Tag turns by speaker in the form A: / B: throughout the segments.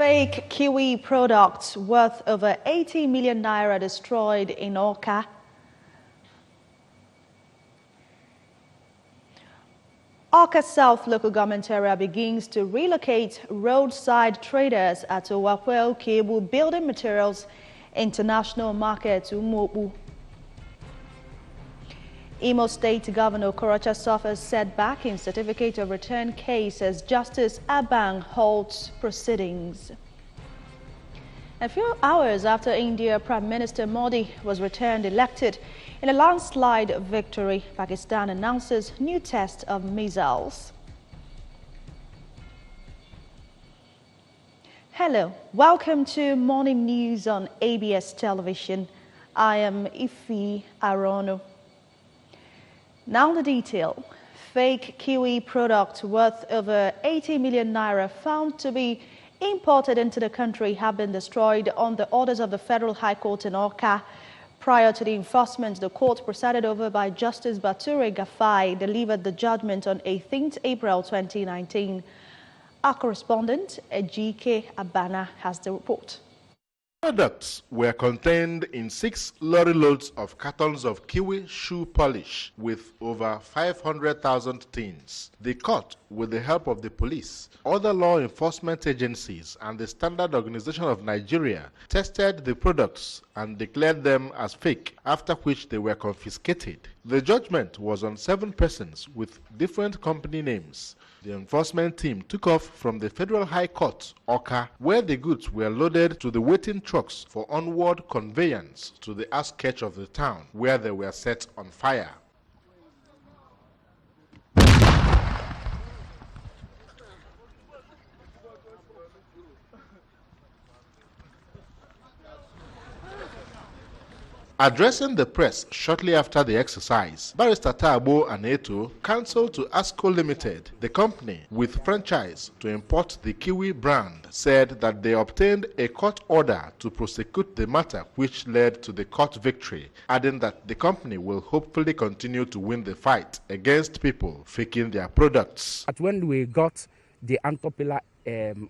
A: Fake kiwi products worth over 80 million naira destroyed in Awka. Awka South local government area begins to relocate roadside traders at Owapwel Cable Building Materials International Market to Umobu. Imo State Governor Okorocha suffers setback in certificate of return case as Justice Abang holds proceedings. A few hours after India Prime Minister Modi was returned elected in a landslide victory, Pakistan announces new test of missiles. Hello, welcome to Morning News on ABS Television. I am Ifi Arono. Now the detail. Fake kiwi products worth over 80 million naira found to be imported into the country have been destroyed on the orders of the Federal High Court in Awka. Prior to the enforcement, the court presided over by Justice Bature Gafai delivered the judgment on 18th April 2019. Our correspondent, Ejike Abana, has the report.
B: Products were contained in 6 lorry loads of cartons of kiwi shoe polish with over 500,000 tins. The court, with the help of the police, other law enforcement agencies and the Standard Organization of Nigeria, tested the products and declared them as fake, after which they were confiscated. The judgment was on 7 persons with different company names. The enforcement team took off from the Federal High Court, Awka, where the goods were loaded to the waiting trucks for onward conveyance to the outskirts of the town, where they were set on fire. Addressing the press shortly after the exercise, Barrister Tabo Aneto counselled to ASCO Limited, the company with franchise to import the Kiwi brand, said that they obtained a court order to prosecute the matter, which led to the court victory, adding that the company will hopefully continue to win the fight against people faking their products.
C: When we got the unpopular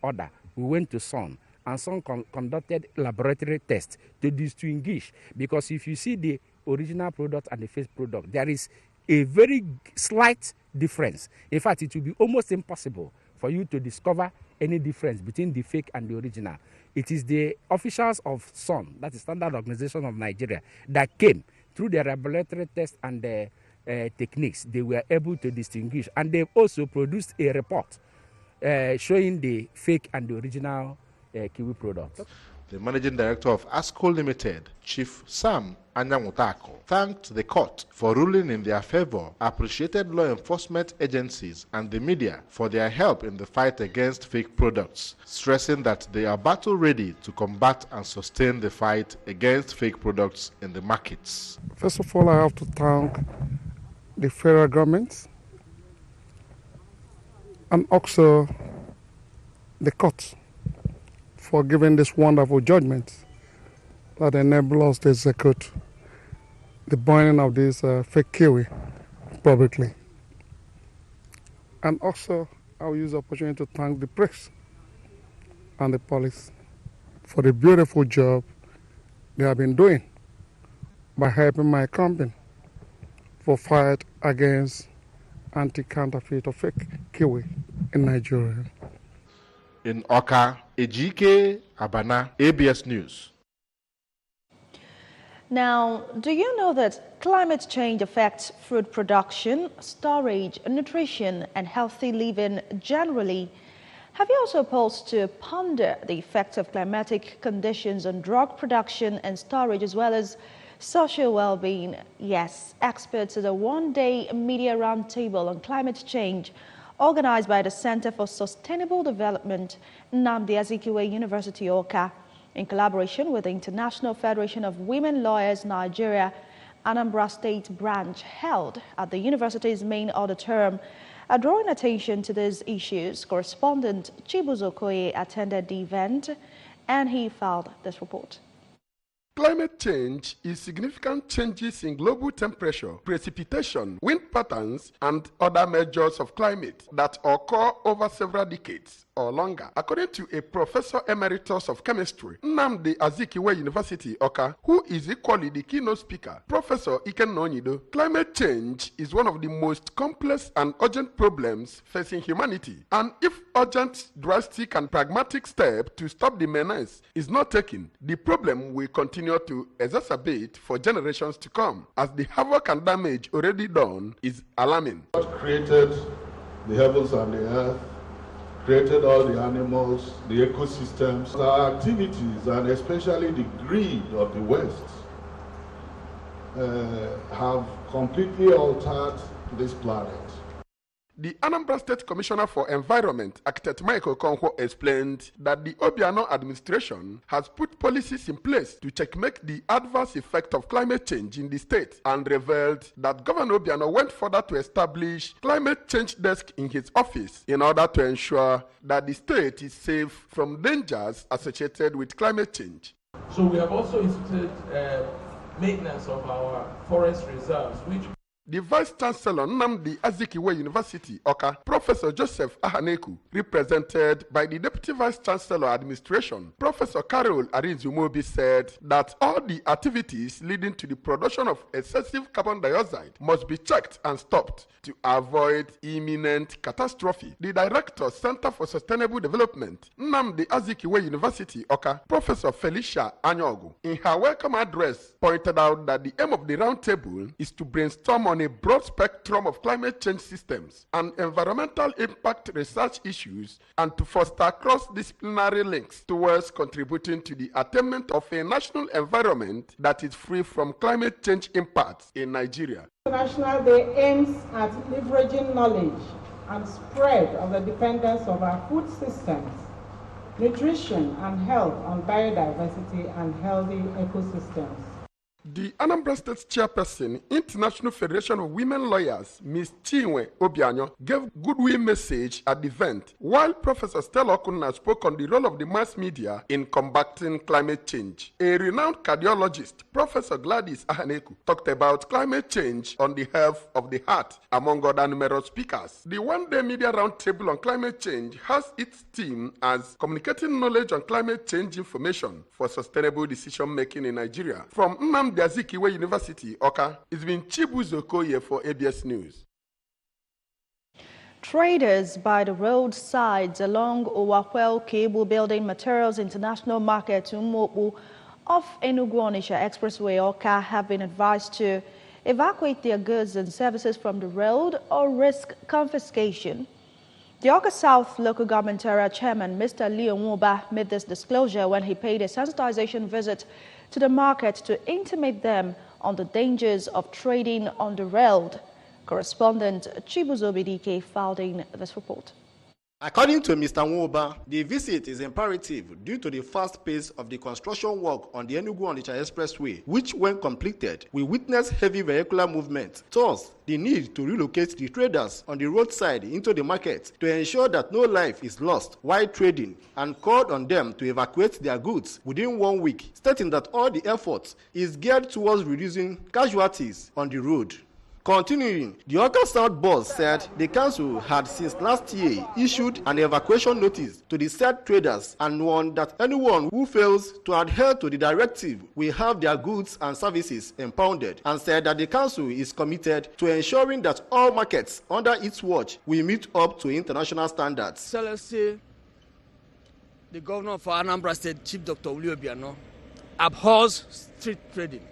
C: order, we went to SON. And some conducted laboratory tests to distinguish, because if you see the original product and the fake product, there is a very slight difference. In fact, it will be almost impossible for you to discover any difference between the fake and the original. It is the officials of SON, that is Standard Organization of Nigeria, that came through the laboratory tests and the techniques. They were able to distinguish, and they've also produced a report showing the fake and the original kiwi products.
B: The managing director of ASCO Limited, Chief Sam Anyamutako, thanked the court for ruling in their favor, appreciated law enforcement agencies and the media for their help in the fight against fake products, stressing that they are battle ready to combat and sustain the fight against fake products in the markets.
D: First of all, I have to thank the federal government and also the court for giving this wonderful judgment that enables us to execute the burning of this fake kiwi publicly. And also, I will use the opportunity to thank the press and the police for the beautiful job they have been doing by helping my company for fight against anti-counterfeit or fake kiwi in Nigeria.
B: In Awka, Ejike Abana, ABS News.
A: Now, do you know that climate change affects food production, storage, nutrition, and healthy living generally? Have you also paused to ponder the effects of climatic conditions on drug production and storage, as well as social well-being? Yes, experts at a one-day media roundtable on climate change organized by the Center for Sustainable Development, Nnamdi Azikiwe University, Awka, in collaboration with the International Federation of Women Lawyers Nigeria, Anambra State branch, held at the university's main auditorium. Drawing attention to these issues, correspondent Chibuzo Okoye attended the event and he filed this report.
E: Climate change is significant changes in global temperature, precipitation, wind patterns, and other measures of climate that occur over several decades or longer. According to a professor emeritus of chemistry, Nnamdi Azikiwe University, Oka, who is equally the keynote speaker, Professor Ikenna Onyido, climate change is one of the most complex and urgent problems facing humanity. And if urgent, drastic, and pragmatic steps to stop the menace is not taken, the problem will continue to exacerbate for generations to come, as the havoc and damage already done is alarming.
B: God created the heavens and the earth, created all the animals, the ecosystems. Our activities, and especially the greed of the West, have completely altered this planet.
E: The Anambra State Commissioner for Environment, Architect Michael Konwo, explained that the Obiano administration has put policies in place to checkmate the adverse effect of climate change in the state, and revealed that Governor Obiano went further to establish climate change desk in his office in order to ensure that the state is safe from dangers associated with climate change.
F: So we have also instituted maintenance of our forest reserves, which
E: the Vice Chancellor Nnamdi Azikiwe University, Oka, Professor Joseph Ahaneku, represented by the Deputy Vice Chancellor Administration, Professor Carol Arizumobi, said that all the activities leading to the production of excessive carbon dioxide must be checked and stopped to avoid imminent catastrophe. The Director, Center for Sustainable Development, Nnamdi Azikiwe University, Oka, Professor Felicia Anyogu, in her welcome address, pointed out that the aim of the roundtable is to brainstorm on a broad spectrum of climate change systems and environmental impact research issues, and to foster cross-disciplinary links towards contributing to the attainment of a national environment that is free from climate change impacts in Nigeria.
G: International Day aims at leveraging knowledge and spread of the dependence of our food systems, nutrition and health on biodiversity and healthy ecosystems.
E: The Anambra State Chairperson, International Federation of Women Lawyers, Ms. Chinwe Obianyo, gave goodwill message at the event, while Professor Stella Okunna spoke on the role of the mass media in combating climate change. A renowned cardiologist, Professor Gladys Ahaneku, talked about climate change on the health of the heart, among other numerous speakers. The one-day media roundtable on climate change has its theme as communicating knowledge on climate change information for sustainable decision-making in Nigeria. From Nnamdi Azikiwe University, Oka, it's been Chibuzo Koye for ABS News.
A: Traders by the roadsides along Owapel Cable Building Materials International Market Umuopu off Enugu-Onitsha Expressway, Oka, have been advised to evacuate their goods and services from the road or risk confiscation. The Oka South Local Government Area Chairman, Mr. Leo Nwuba, made this disclosure when he paid a sensitization visit to the market to intimate them on the dangers of trading on the road. Correspondent Chibuzo Bidike filed in this report.
H: According to Mr. Nwuba, the visit is imperative due to the fast pace of the construction work on the Enugu-Onitsha Expressway, which, when completed, will witness heavy vehicular movement. Thus, the need to relocate the traders on the roadside into the market to ensure that no life is lost while trading, and called on them to evacuate their goods within 1 week, stating that all the effort is geared towards reducing casualties on the road. Continuing, the Oka South boss said the council had since last year issued an evacuation notice to the said traders and warned that anyone who fails to adhere to the directive will have their goods and services impounded, and said that the council is committed to ensuring that all markets under its watch will meet up to international standards.
I: Excellency, the governor for Anambra State, Chief Dr. Willie Obiano, abhors street trading.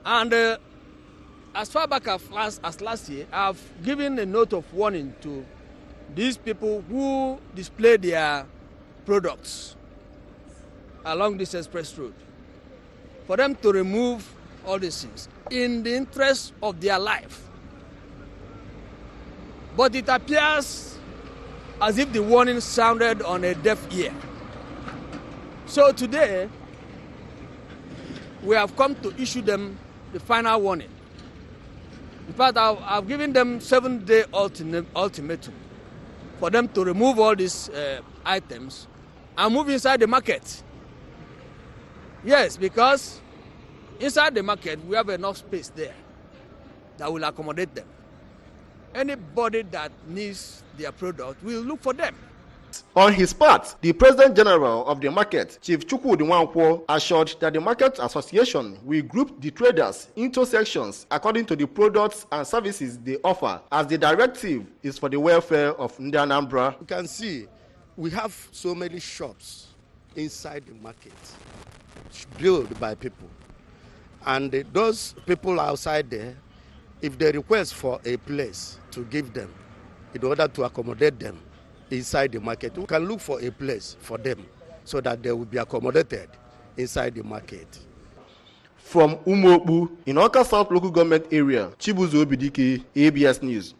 I: And as far back as last year, I've given a note of warning to these people who display their products along this express road, for them to remove all these things in the interest of their life. But it appears as if the warning sounded on a deaf ear. So today, we have come to issue them the final warning. In fact, I've given them 7-day ultimatum for them to remove all these items and move inside the market. Yes, because inside the market, we have enough space there that will accommodate them. Anybody that needs their product, we'll look for them.
H: On his part, the President General of the market, Chief Chukwudi Nwankwo, assured that the Market Association will group the traders into sections according to the products and services they offer, as the directive is for the welfare of Anambra.
J: You can see we have so many shops inside the market built by people. And those people outside there, if they request for a place to give them in order to accommodate them inside the market, we can look for a place for them so that they will be accommodated inside the market.
H: From Umobu, in Awka South Local Government Area, Chibuzo Obidike, ABS News.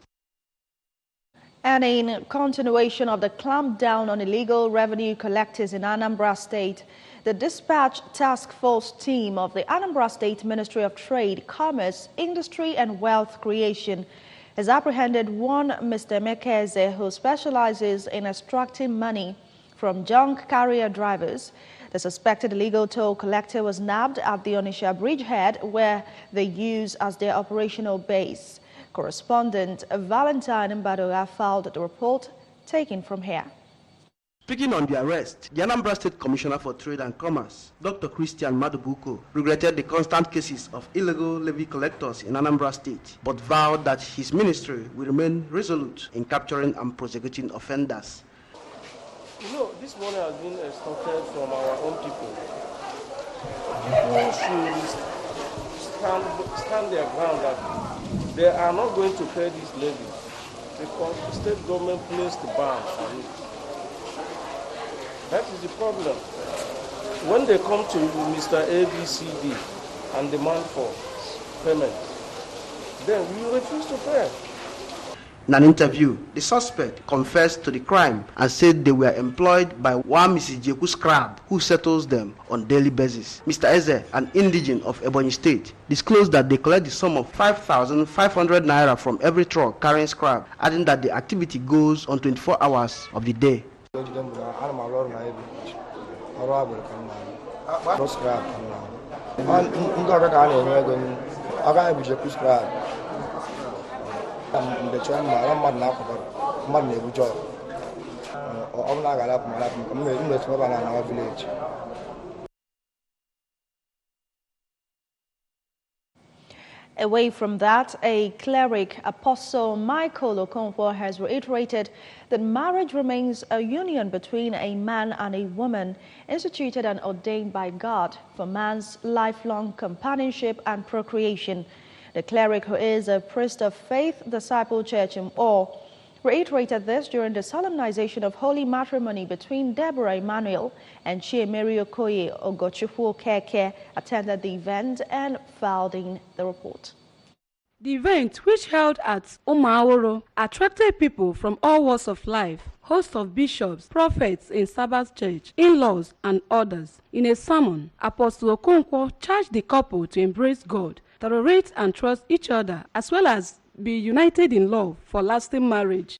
A: And in continuation of the clampdown on illegal revenue collectors in Anambra State, the dispatch task force team of the Anambra State Ministry of Trade, Commerce, Industry and Wealth Creation has apprehended one Mr. Mekeze who specializes in extracting money from junk carrier drivers. The suspected illegal toll collector was nabbed at the Onitsha bridgehead, where they use as their operational base. Correspondent Valentine Mbadoga filed the report, taken from here.
K: Speaking on the arrest, the Anambra State Commissioner for Trade and Commerce, Dr. Christian Madubuko, regretted the constant cases of illegal levy collectors in Anambra State, but vowed that his ministry will remain resolute in capturing and prosecuting offenders.
L: You know, this money has been extorted from our own people. People should stand their ground that they are not going to pay this levy because the state government placed the ban on it. That is the problem. When they come to Mr. ABCD and demand for payment, then we refuse to pay.
K: In an interview, the suspect confessed to the crime and said they were employed by one Mrs. Jeku Scrab, who settles them on daily basis. Mr. Eze, an indigene of Ebonyi State, disclosed that they collect the sum of 5,500 naira from every truck carrying scrap, adding that the activity goes on 24 hours of the day.
A: Away from that, a cleric, Apostle Michael Okonkwo, has reiterated that marriage remains a union between a man and a woman, instituted and ordained by God for man's lifelong companionship and procreation. The cleric, who is a priest of Faith Disciple Church in Or, reiterated this during the solemnization of holy matrimony between Deborah Emmanuel and Chiemeri Okoye Ogochukwu Keke, attended the event and filed in the report.
M: The event, which held at Umaworo, attracted people from all walks of life, hosts of bishops, prophets in Sabbath Church, in-laws and others. In a sermon, Apostle Okonkwo charged the couple to embrace God, tolerate and trust each other, as well as be united in love for lasting marriage.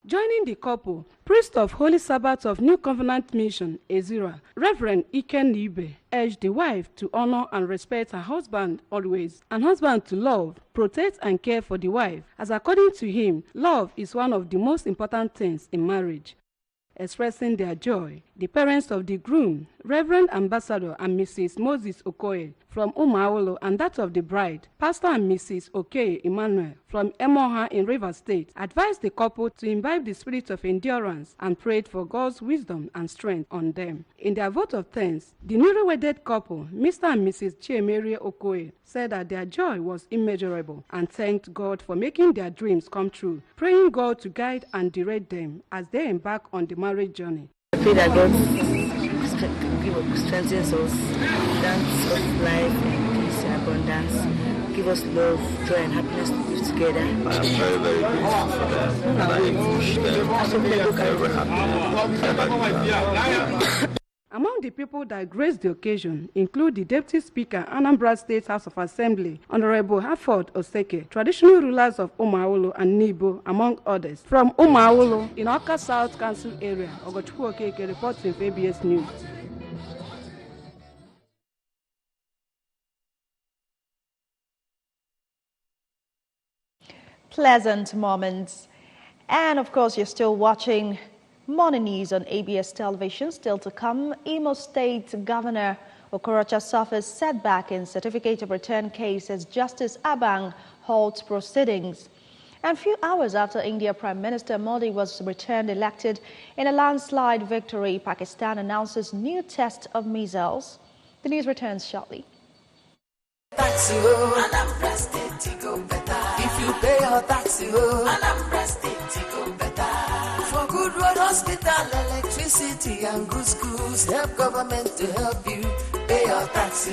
M: Joining the couple, priest of Holy Sabbath of New Covenant Mission, Ezira, Reverend Iken Nibe, urged the wife to honor and respect her husband always, and husband to love, protect and care for the wife, as according to him, love is one of the most important things in marriage. Expressing their joy, the parents of the groom, Reverend Ambassador and Mrs. Moses Okoye from Umawolo, and that of the bride, Pastor and Mrs. Okoye Emmanuel from Emoha in Rivers State, advised the couple to imbibe the spirit of endurance and prayed for God's wisdom and strength on them. In their vote of thanks, the newly wedded couple, Mr. and Mrs. Chiemeri Okoye, said that their joy was immeasurable and thanked God for making their dreams come true, praying God to guide and direct them as they embark on the marriage journey.
N: I pray that God strengthens us, grants us life and peace and abundance, give us love, joy and happiness to live together.
O: I am very, very grateful for them, and I wish them very happy.
M: Among the people that graced the occasion include the Deputy Speaker, Anambra State House of Assembly, Honorable Harford Oseke, traditional rulers of Umuawulu and Nibo, among others. From Umuawulu, in Awka South Council area, Ogochukwu Okeke reports with ABS News.
A: Pleasant moments. And of course, you're still watching Morning News on ABS television. Still to come, Imo State Governor Okorocha suffers setback in certificate of return case as Justice Abang halts proceedings. And a few hours after India Prime Minister Modi was returned elected in a landslide victory, Pakistan announces new test of missiles. The news returns shortly.
P: Anambra State go better. If you pay your tax, Anambra State go better. For good road, hospital, electricity, and good schools, help government to help you pay your tax.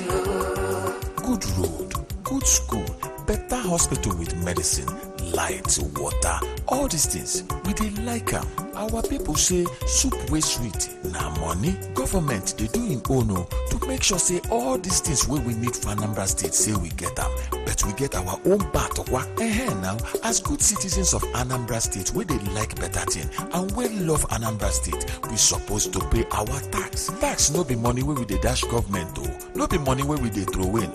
Q: Good road, good school, better hospital with medicine, light, water, all these things, we dey like am. Our people say soup wey sweet na money. Government dey do im own to make sure say all these things wey we need for Anambra State say we get am, but we get our own part of work. Now, as good citizens of Anambra State wey dey like better thing and wey love Anambra State, we supposed to pay our tax. Tax no be money wey we dey dash government no be money wey we dey throw in.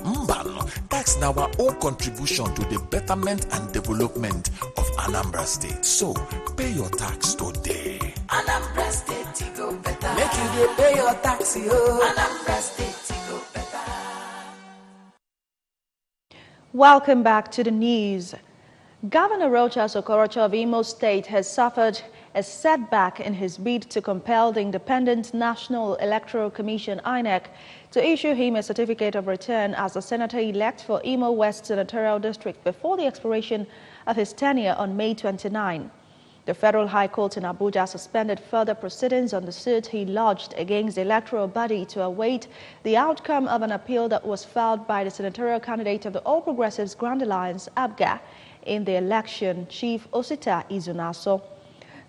Q: Tax na our own contribution to the betterment and development of Anambra State. So, pay your tax today.
P: Anambra State go better. Make you dey pay your tax, Anambra State go better.
A: Welcome back to the news. Governor Rochas Okorocha of Imo State has suffered a setback in his bid to compel the Independent National Electoral Commission (INEC) to issue him a certificate of return as a senator-elect for Imo West Senatorial District before the expiration of his tenure on May 29. The Federal High Court in Abuja suspended further proceedings on the suit he lodged against the electoral body to await the outcome of an appeal that was filed by the senatorial candidate of the All Progressives Grand Alliance, ABGA, in the election, Chief Osita Izunaso.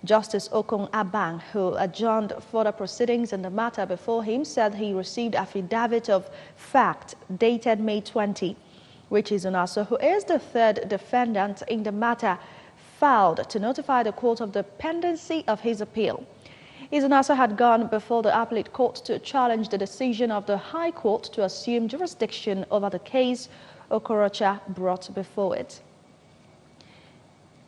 A: Justice Okon Abang, who adjourned further proceedings in the matter before him, said he received affidavit of fact dated May 20, which Izunaso, who is the third defendant in the matter, filed to notify the court of the pendency of his appeal. Izunaso had gone before the appellate court to challenge the decision of the High Court to assume jurisdiction over the case Okorocha brought before it.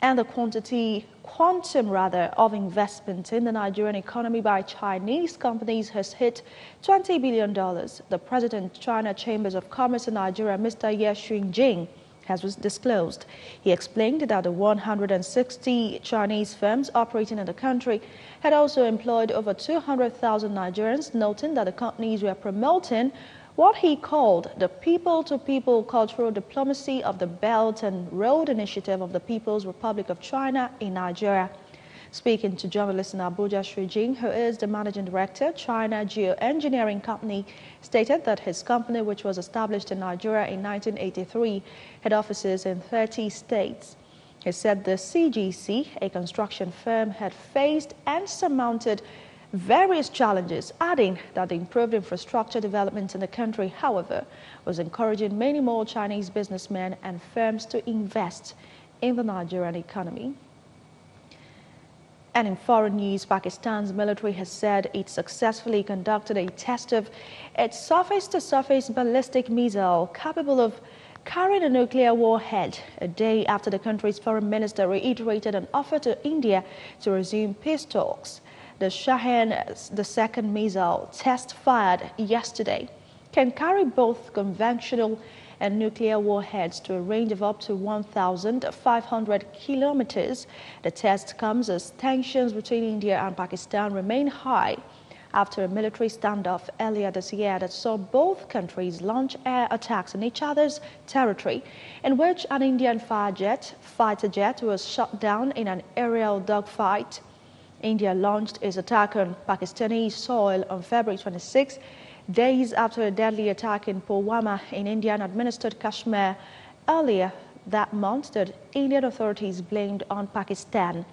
A: And the quantum of investment in the Nigerian economy by Chinese companies has hit $20 billion. The President of China Chambers of Commerce in Nigeria, Mr. Ye Xunjing, has disclosed. He explained that the 160 Chinese firms operating in the country had also employed over 200,000 Nigerians, noting that the companies were promoting what he called the people-to-people cultural diplomacy of the Belt and Road Initiative of the People's Republic of China in Nigeria. Speaking to journalists in Abuja, Xu Jing, who is the managing director, China Geoengineering Company, stated that his company, which was established in Nigeria in 1983, had offices in 30 states. He said the CGC, a construction firm, had faced and surmounted various challenges, adding that the improved infrastructure development in the country, however, was encouraging many more Chinese businessmen and firms to invest in the Nigerian economy. And in foreign news, Pakistan's military has said it successfully conducted a test of its surface-to-surface ballistic missile capable of carrying a nuclear warhead, a day after the country's foreign minister reiterated an offer to India to resume peace talks. The Shaheen, the second missile test fired yesterday, can carry both conventional and nuclear warheads to a range of up to 1,500 kilometers. The test comes as tensions between India and Pakistan remain high after a military standoff earlier this year that saw both countries launch air attacks on each other's territory, in which an Indian fighter jet was shot down in an aerial dogfight. India launched its attack on Pakistani soil on February 26, days after a deadly attack in Pulwama in Indian-administered Kashmir earlier that month that Indian authorities blamed on Pakistan.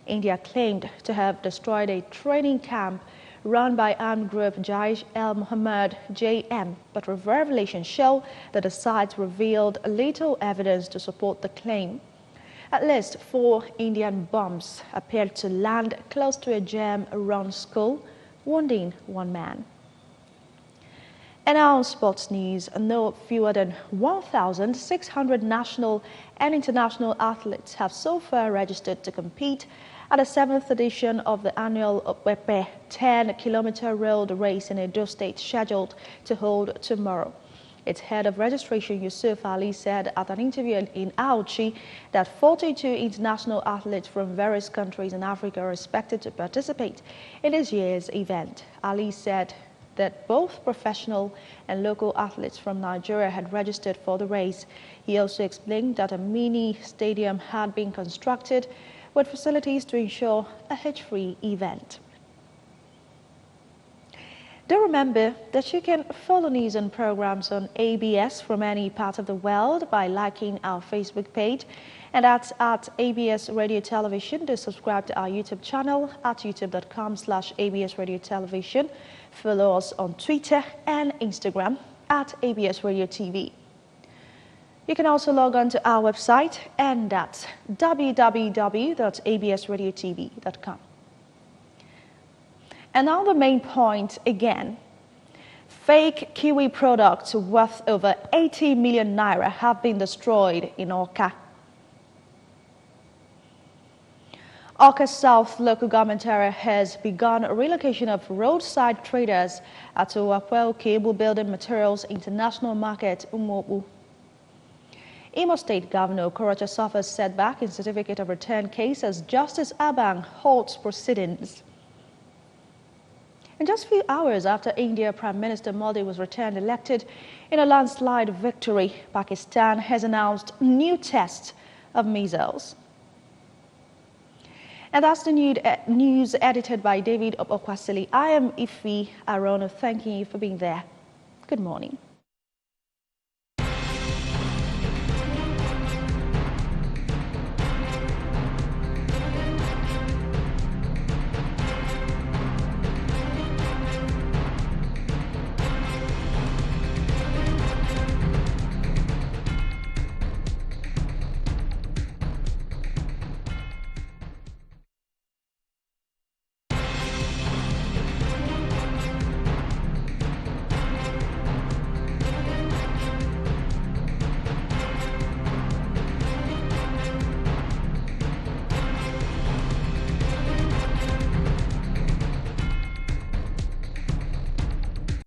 A: India claimed to have destroyed a training camp run by armed group Jaish al-Mohammed JM, but revelations show that the site revealed little evidence to support the claim. At least 4 Indian bombs appeared to land close to a jam around school, wounding 1 man. And now sports news. No fewer than 1,600 national and international athletes have so far registered to compete at the 7th edition of the annual Opepe 10-kilometer road race in Edo State, scheduled to hold tomorrow. Its head of registration, Yusuf Ali, said at an interview in Auchi that 42 international athletes from various countries in Africa are expected to participate in this year's event. Ali said that both professional and local athletes from Nigeria had registered for the race. He also explained that a mini stadium had been constructed with facilities to ensure a hitch-free event. Do remember that you can follow news and programs on ABS from any part of the world by liking our Facebook page, and that's at ABS Radio Television. Do subscribe to our YouTube channel at youtube.com/ABS Radio Television. Follow us on Twitter and Instagram at ABS Radio TV. You can also log on to our website, and that's www.absradiotv.com. And now the main point again. Fake kiwi products worth over 80 million naira have been destroyed in Awka. Awka South local government area has begun a relocation of roadside traders at Owapel Cable Building Materials International Market, Umobu. Imo State Governor Okorocha suffers setback in certificate of return case as Justice Abang halts proceedings. And just a few hours after India Prime Minister Modi was returned elected in a landslide victory, Pakistan has announced new tests of missiles. And that's the news edited by David Okwasili. I am Ifi Arono, thanking you for being there. Good morning.